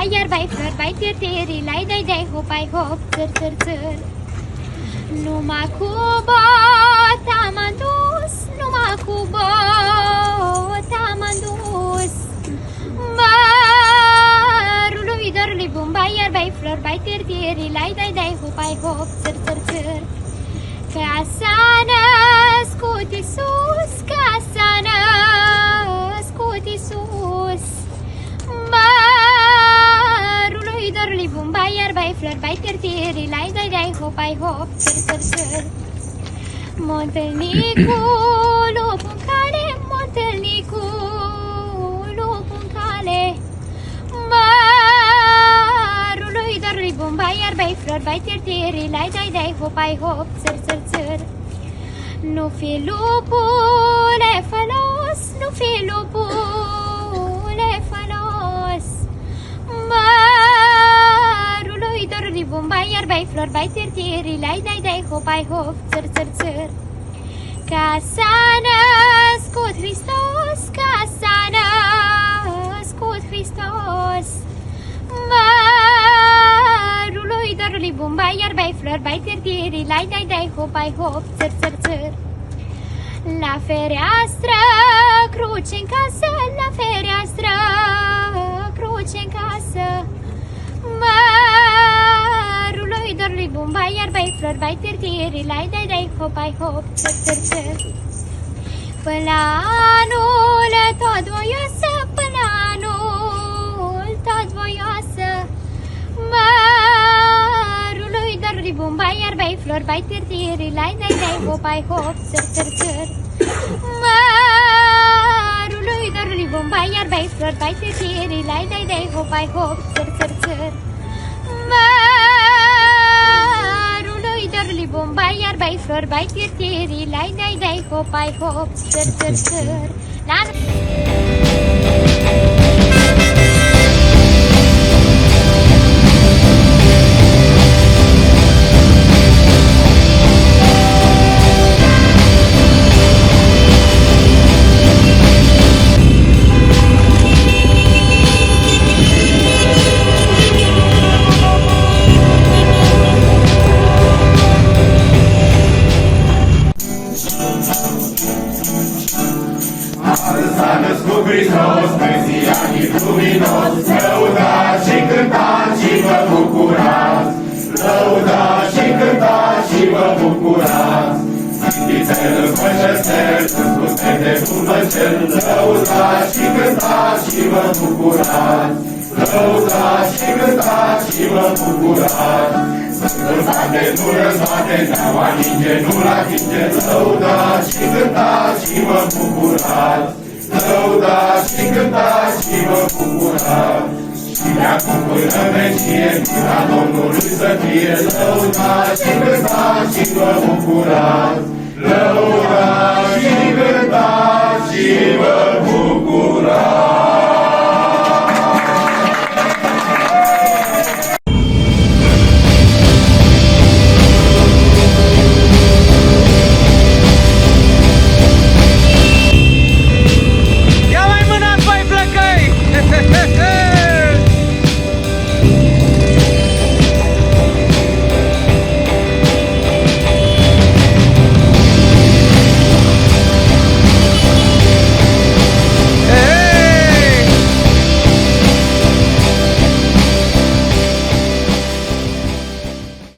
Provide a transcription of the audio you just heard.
bai, iar bai, flori, bai, tiri, lai, dai, dai, hop, ai, hop, țăr, țăr, țăr. Numai cu bota m-am dus, numai cu bota m-am dus. Mărului, dorului, bum, bai, iar bai, flori, bai, tiri, lai, dai, dai, hop, ai, hop, țăr, țăr, țăr. Ca s-a născut Iisus, ca s-a născut Iisus. Mărului, dorului, bum, bai, iar bai, flori, bai, tiri, lai, dai, dai, hop, ai, hop, țăr, țăr, țăr. M-a întâlnit cu lupul în cale, m-a întâlnit cu lupul în cale. Mărului, dorului, bum, bai, iar bai, flori, bai, tiri, lai, dai, dai, hop, ai, hop, țăr, țăr, țăr. Nu fi lupule fălos, nu fi lupule fălos. Mărului, dorului, bum, bai, iar bai, flori, bai, tiri, lai, dai, dai, hop, ai, hop, țăr, țăr, țăr. Ca s-a născut Hristos, ca s-a născut Hristos. Mărului, dorului, bum, bai, iar bai, flori, bai, tiri, lai, dai, dai, hop, ai, hop, țăr, țăr, țăr. La fereastră, cruce în casă, la fereastră, cruce în casă. Mărului, dorului, bum, bai, iar bai, flori, bai, tiri, lai, dai, dai, hop, ai, hop, țăr, țăr, țăr. Până la anul tot voioasă, până la anul tot voioasă. Mărului, dorului, bum, bai, iar bai, flori, bai, tiri, lai, dai, dai, hop, ai, hop, țăr, țăr, țăr. Mărului, dorului, bum, bai, iar bai, flori, bai, tiri, lai, dai, dai, hop, ai, hop, țăr, țăr, țăr. Mărului, dorului, bum, bai, iar bai, flori, bai, tiri, lai, dai, dai, hop, ai, hop, țăr, țăr, țăr. S-a născut Hristos, Mesianic luminos, lăudați și cântați și vă bucurați, lăudați și cântați și vă bucurați. Sfintițel în pășățel, înscute de Dumnezeu, lăudați și cântați și vă bucurați, lăudați și cântați și vă bucurați. Sfântul Sfante nu răzbate, neaua ninge, nu-l atinge, lăudați și cântați și vă bucurați, lăudați și cântați și vă bucurați. Și de-acum până în vecie, mâna Domnului să fie, lăudați și cântați și vă bucurați, lăudați și cântați.